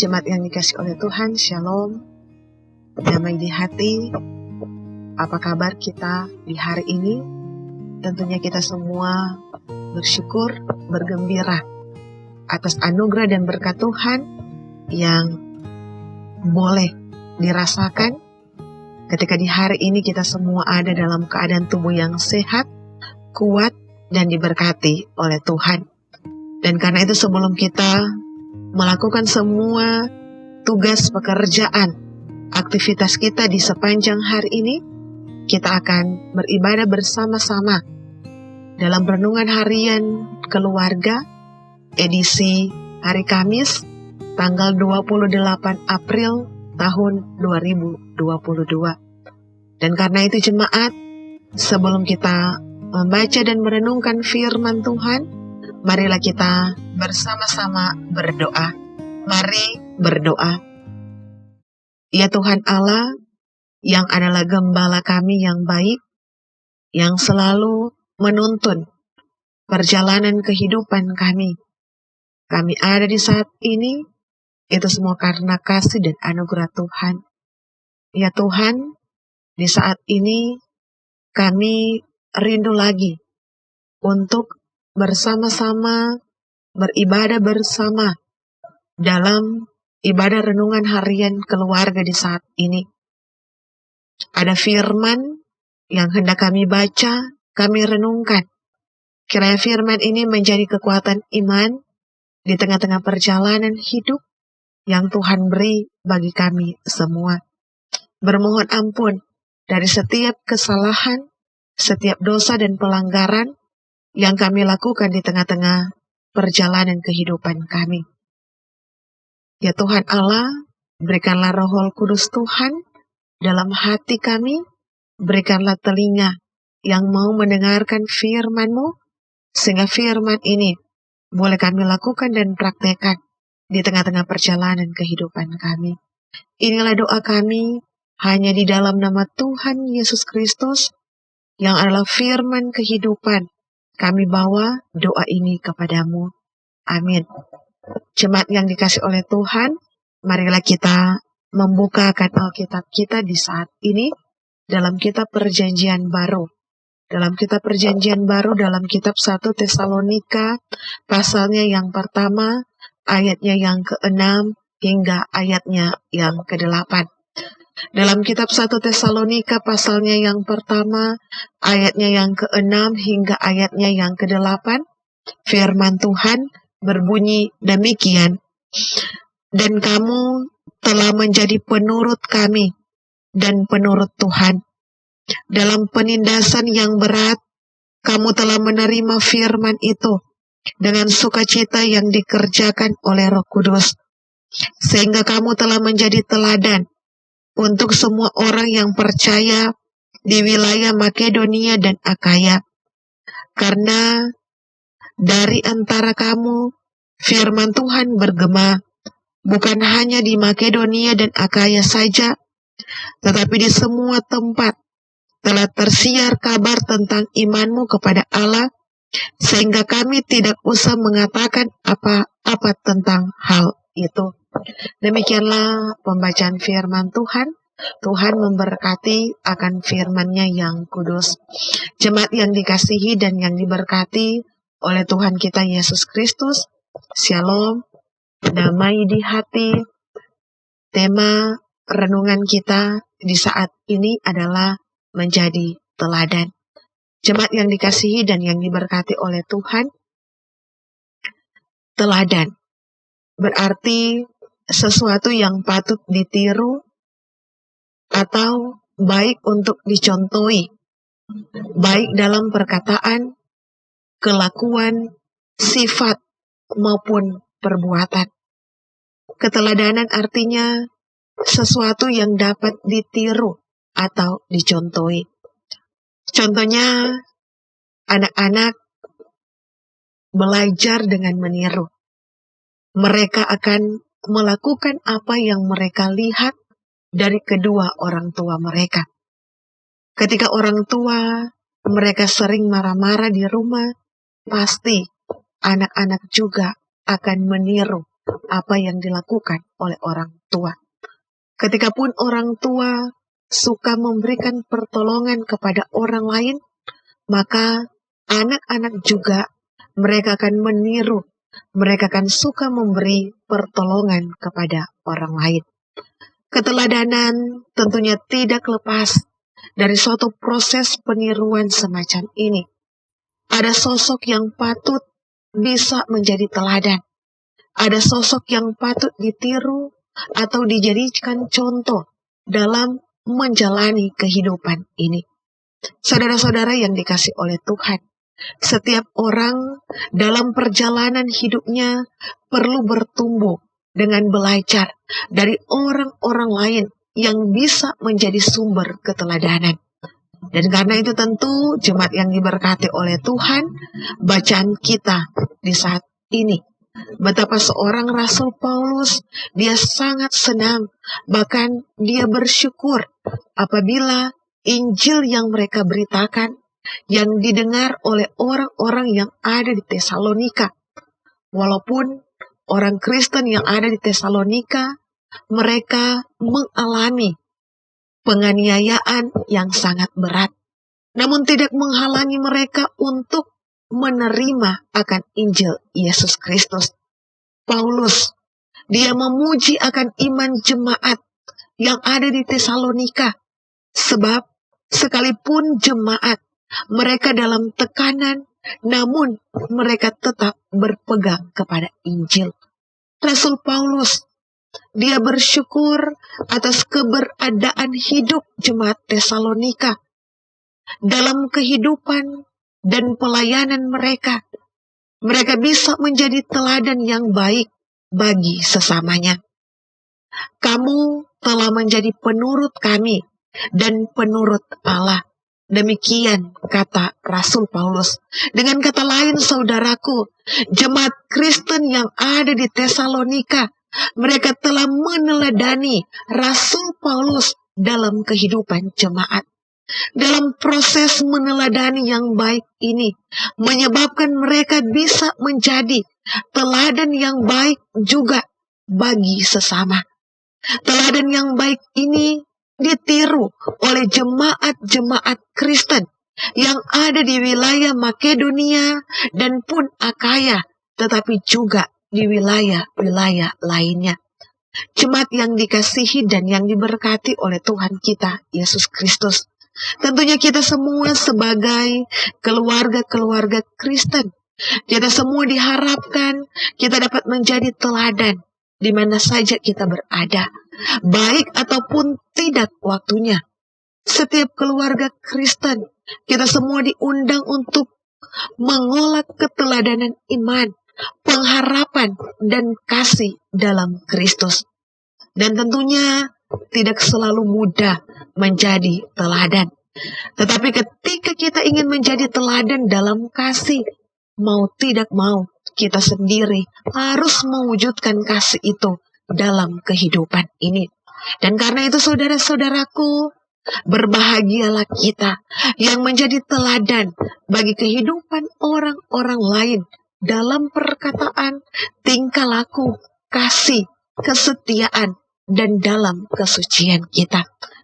Jemaat yang dikasihi oleh Tuhan, Shalom, damai di hati. Apa kabar kita di hari ini? Tentunya kita semua bersyukur, bergembira atas anugerah dan berkat Tuhan yang boleh dirasakan ketika di hari ini kita semua ada dalam keadaan tubuh yang sehat, kuat, dan diberkati oleh Tuhan. Dan karena itu sebelum kita melakukan semua tugas pekerjaan, aktivitas kita di sepanjang hari ini, kita akan beribadah bersama-sama dalam renungan harian keluarga, edisi hari Kamis, tanggal 28 April tahun 2022. Dan karena itu jemaat, sebelum kita membaca dan merenungkan firman Tuhan, marilah kita bersama-sama berdoa. Mari berdoa. Ya Tuhan Allah, yang adalah gembala kami yang baik, yang selalu menuntun perjalanan kehidupan kami. Kami ada di saat ini, itu semua karena kasih dan anugerah Tuhan. Ya Tuhan, di saat ini kami rindu lagi untuk bersama-sama beribadah bersama dalam ibadah renungan harian keluarga di saat ini. Ada firman yang hendak kami baca, kami renungkan. Kiranya firman ini menjadi kekuatan iman di tengah-tengah perjalanan hidup yang Tuhan beri bagi kami semua. Bermohon ampun dari setiap kesalahan, setiap dosa dan pelanggaran yang kami lakukan di tengah-tengah perjalanan kehidupan kami. Ya Tuhan Allah, berikanlah Roh Kudus Tuhan dalam hati kami, berikanlah telinga yang mau mendengarkan firman-Mu, sehingga firman ini boleh kami lakukan dan praktekkan di tengah-tengah perjalanan kehidupan kami. Inilah doa kami hanya di dalam nama Tuhan Yesus Kristus yang adalah firman kehidupan. Kami bawa doa ini kepadamu. Amin. Jemaat yang dikasihi oleh Tuhan, marilah kita membukakan Alkitab kita di saat ini dalam kitab Perjanjian Baru. Dalam kitab Perjanjian Baru, dalam kitab 1 Tesalonika, pasalnya yang pertama, ayatnya yang ke-6 hingga ayatnya yang ke-8. Dalam kitab 1 Tesalonika pasalnya yang pertama, ayatnya yang ke-6 hingga ayatnya yang ke-8, firman Tuhan berbunyi demikian. Dan kamu telah menjadi penurut kami dan penurut Tuhan. Dalam penindasan yang berat, kamu telah menerima firman itu dengan sukacita yang dikerjakan oleh Roh Kudus. Sehingga kamu telah menjadi teladan untuk semua orang yang percaya di wilayah Makedonia dan Akaya. Karena dari antara kamu, firman Tuhan bergema, bukan hanya di Makedonia dan Akaya saja, tetapi di semua tempat telah tersiar kabar tentang imanmu kepada Allah, sehingga kami tidak usah mengatakan apa-apa tentang hal itu. Demikianlah pembacaan firman Tuhan. Tuhan memberkati akan firman-Nya yang kudus. Jemaat yang dikasihi dan yang diberkati oleh Tuhan kita Yesus Kristus, Shalom, damai di hati. Tema renungan kita di saat ini adalah menjadi teladan. Jemaat yang dikasihi dan yang diberkati oleh Tuhan, teladan berarti sesuatu yang patut ditiru atau baik untuk dicontohi, baik dalam perkataan, kelakuan, sifat, maupun perbuatan. Keteladanan artinya sesuatu yang dapat ditiru atau dicontohi. Contohnya, anak-anak belajar dengan meniru. Mereka akan melakukan apa yang mereka lihat dari kedua orang tua mereka. Ketika orang tua mereka sering marah-marah di rumah, pasti anak-anak juga akan meniru apa yang dilakukan oleh orang tua. Ketikapun orang tua suka memberikan pertolongan kepada orang lain, maka anak-anak juga mereka akan meniru, mereka akan suka memberi pertolongan kepada orang lain. Keteladanan tentunya tidak lepas dari suatu proses peniruan semacam ini. Ada sosok yang patut bisa menjadi teladan. Ada sosok yang patut ditiru atau dijadikan contoh dalam menjalani kehidupan ini. Saudara-saudara yang dikasih oleh Tuhan, setiap orang dalam perjalanan hidupnya perlu bertumbuh dengan belajar dari orang-orang lain yang bisa menjadi sumber keteladanan. Dan karena itu tentu jemaat yang diberkati oleh Tuhan, bacaan kita di saat ini, betapa seorang Rasul Paulus, dia sangat senang, bahkan dia bersyukur apabila Injil yang mereka beritakan, yang didengar oleh orang-orang yang ada di Tesalonika. Walaupun orang Kristen yang ada di Tesalonika, mereka mengalami penganiayaan yang sangat berat, namun tidak menghalangi mereka untuk menerima akan Injil Yesus Kristus. Paulus, dia memuji akan iman jemaat yang ada di Tesalonika, sebab sekalipun jemaat mereka dalam tekanan, namun mereka tetap berpegang kepada Injil. Rasul Paulus, dia bersyukur atas keberadaan hidup jemaat Tesalonika dalam kehidupan dan pelayanan mereka. Mereka bisa menjadi teladan yang baik bagi sesamanya. Kamu telah menjadi penurut kami dan penurut Allah. Demikian kata Rasul Paulus. Dengan kata lain, saudaraku, jemaat Kristen yang ada di Tesalonika, mereka telah meneladani Rasul Paulus dalam kehidupan jemaat. Dalam proses meneladani yang baik ini, menyebabkan mereka bisa menjadi teladan yang baik juga bagi sesama. Teladan yang baik ini ditiru oleh jemaat-jemaat Kristen yang ada di wilayah Makedonia dan pun Akaya, tetapi juga di wilayah-wilayah lainnya. Jemaat yang dikasihi dan yang diberkati oleh Tuhan kita, Yesus Kristus. Tentunya kita semua sebagai keluarga-keluarga Kristen, kita semua diharapkan kita dapat menjadi teladan di mana saja kita berada, baik ataupun tidak waktunya. Setiap keluarga Kristen, kita semua diundang untuk mengolah keteladanan iman, pengharapan, dan kasih dalam Kristus. Dan tentunya tidak selalu mudah menjadi teladan. Tetapi ketika kita ingin menjadi teladan dalam kasih, mau tidak mau, kita sendiri harus mewujudkan kasih itu dalam kehidupan ini. Dan karena itu saudara-saudaraku, berbahagialah kita yang menjadi teladan bagi kehidupan orang-orang lain dalam perkataan, tingkah laku, kasih, kesetiaan, dan dalam kesucian kita.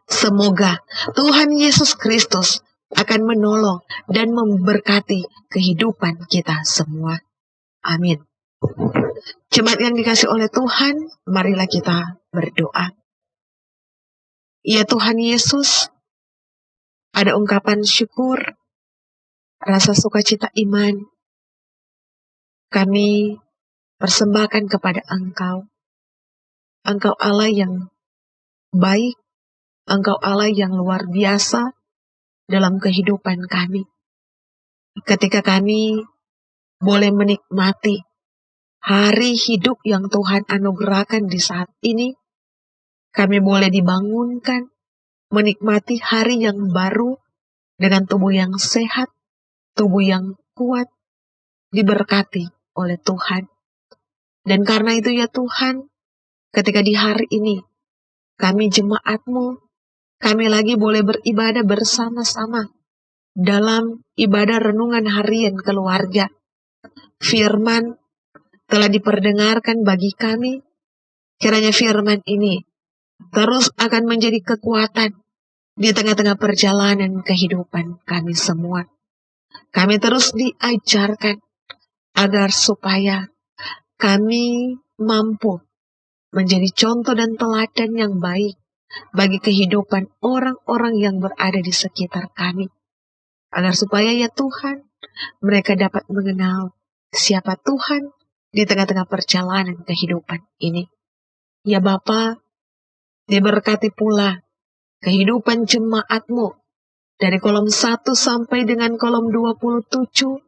Semoga Tuhan Yesus Kristus akan menolong dan memberkati kehidupan kita semua. Amin. Jemaat yang dikasih oleh Tuhan, marilah kita berdoa. Ya Tuhan Yesus, ada ungkapan syukur, rasa sukacita iman, kami persembahkan kepada Engkau. Engkau Allah yang baik, Engkau Allah yang luar biasa dalam kehidupan kami. Ketika kami boleh menikmati hari hidup yang Tuhan anugerahkan di saat ini, kami boleh dibangunkan, menikmati hari yang baru dengan tubuh yang sehat, tubuh yang kuat, diberkati oleh Tuhan. Dan karena itu ya Tuhan, ketika di hari ini, kami jemaat-Mu, kami lagi boleh beribadah bersama-sama dalam ibadah renungan harian keluarga. Firman telah diperdengarkan bagi kami. Kiranya firman ini terus akan menjadi kekuatan di tengah-tengah perjalanan kehidupan kami semua. Kami terus diajarkan agar supaya kami mampu menjadi contoh dan teladan yang baik bagi kehidupan orang-orang yang berada di sekitar kami. Agar supaya ya Tuhan, mereka dapat mengenal siapa Tuhan di tengah-tengah perjalanan kehidupan ini. Ya Bapa, diberkati pula kehidupan jemaat-Mu dari kolom 1 sampai dengan kolom 27,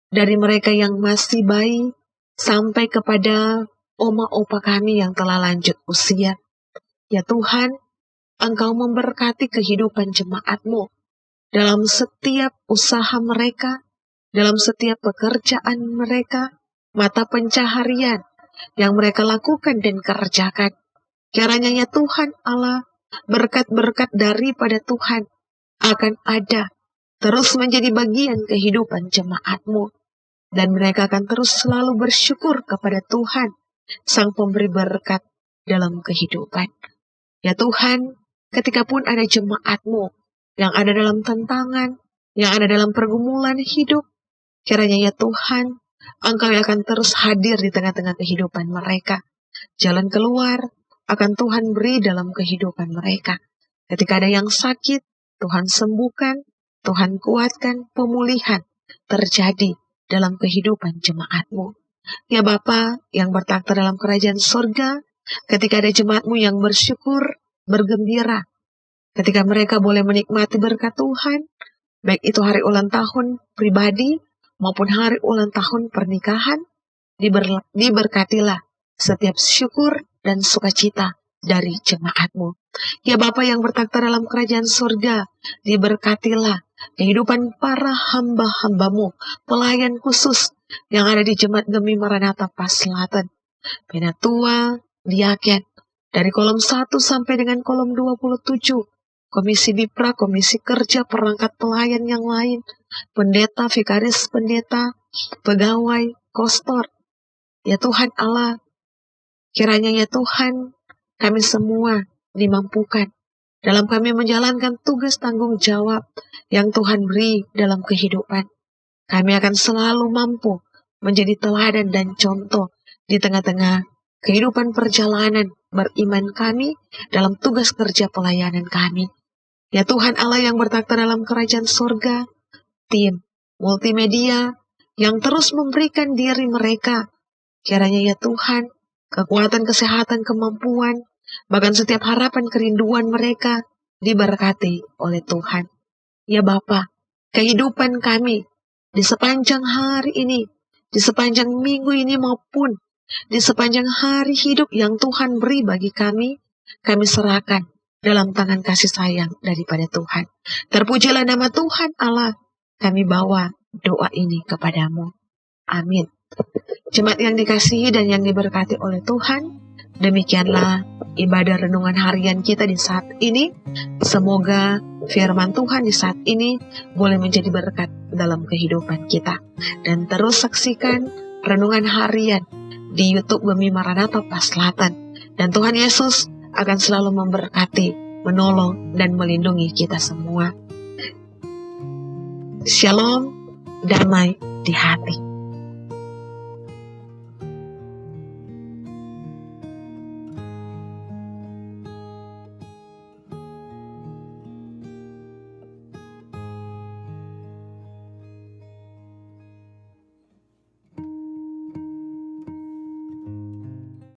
dari mereka yang masih bayi sampai kepada oma opa kami yang telah lanjut usia. Ya Tuhan, Engkau memberkati kehidupan jemaat-Mu dalam setiap usaha mereka, dalam setiap pekerjaan mereka, mata pencaharian yang mereka lakukan dan kerjakan. Kiranya ya Tuhan Allah, berkat-berkat daripada Tuhan akan ada, terus menjadi bagian kehidupan jemaat-Mu. Dan mereka akan terus selalu bersyukur kepada Tuhan, Sang Pemberi berkat dalam kehidupan. Ya Tuhan, ketika pun ada jemaat-Mu yang ada dalam tantangan, yang ada dalam pergumulan hidup, kiranya ya Tuhan, Engkau yang akan terus hadir di tengah-tengah kehidupan mereka. Jalan keluar akan Tuhan beri dalam kehidupan mereka. Ketika ada yang sakit, Tuhan sembuhkan, Tuhan kuatkan, pemulihan terjadi dalam kehidupan jemaat-Mu. Ya Bapa yang bertakhta dalam kerajaan surga, ketika ada jemaat-Mu yang bersyukur, bergembira, ketika mereka boleh menikmati berkat Tuhan, baik itu hari ulang tahun pribadi maupun hari ulang tahun pernikahan, diberkatilah setiap syukur dan sukacita dari jemaat-Mu. Ya Bapa yang bertakhta dalam kerajaan surga, diberkatilah kehidupan para hamba-hamba-Mu, pelayan khusus yang ada di Jemaat Gemi Maranatha Paslatan, Penatua, Diaken, dari kolom 1 sampai dengan kolom 27, Komisi Bipra, Komisi Kerja, perangkat pelayan yang lain, pendeta, vikaris pendeta, pegawai, kostor. Ya Tuhan Allah, kiranya ya Tuhan, kami semua dimampukan dalam kami menjalankan tugas tanggung jawab yang Tuhan beri dalam kehidupan. Kami akan selalu mampu menjadi teladan dan contoh di tengah-tengah kehidupan perjalanan beriman kami dalam tugas kerja pelayanan kami. Ya Tuhan Allah yang bertakhta dalam kerajaan surga, tim multimedia yang terus memberikan diri mereka, kiranya ya Tuhan, kekuatan, kesehatan, kemampuan, bahkan setiap harapan kerinduan mereka diberkati oleh Tuhan. Ya Bapa, kehidupan kami di sepanjang hari ini, di sepanjang minggu ini maupun di sepanjang hari hidup yang Tuhan beri bagi kami serahkan dalam tangan kasih sayang daripada Tuhan. Terpujilah nama Tuhan Allah, kami bawa doa ini kepadamu. Amin. Jemaat yang dikasihi dan yang diberkati oleh Tuhan, demikianlah ibadah renungan harian kita di saat ini. Semoga firman Tuhan di saat ini boleh menjadi berkat dalam kehidupan kita. Dan terus saksikan renungan harian di YouTube Gemi Maranatha Paslatan. Dan Tuhan Yesus akan selalu memberkati, menolong, dan melindungi kita semua. Shalom, damai di hati.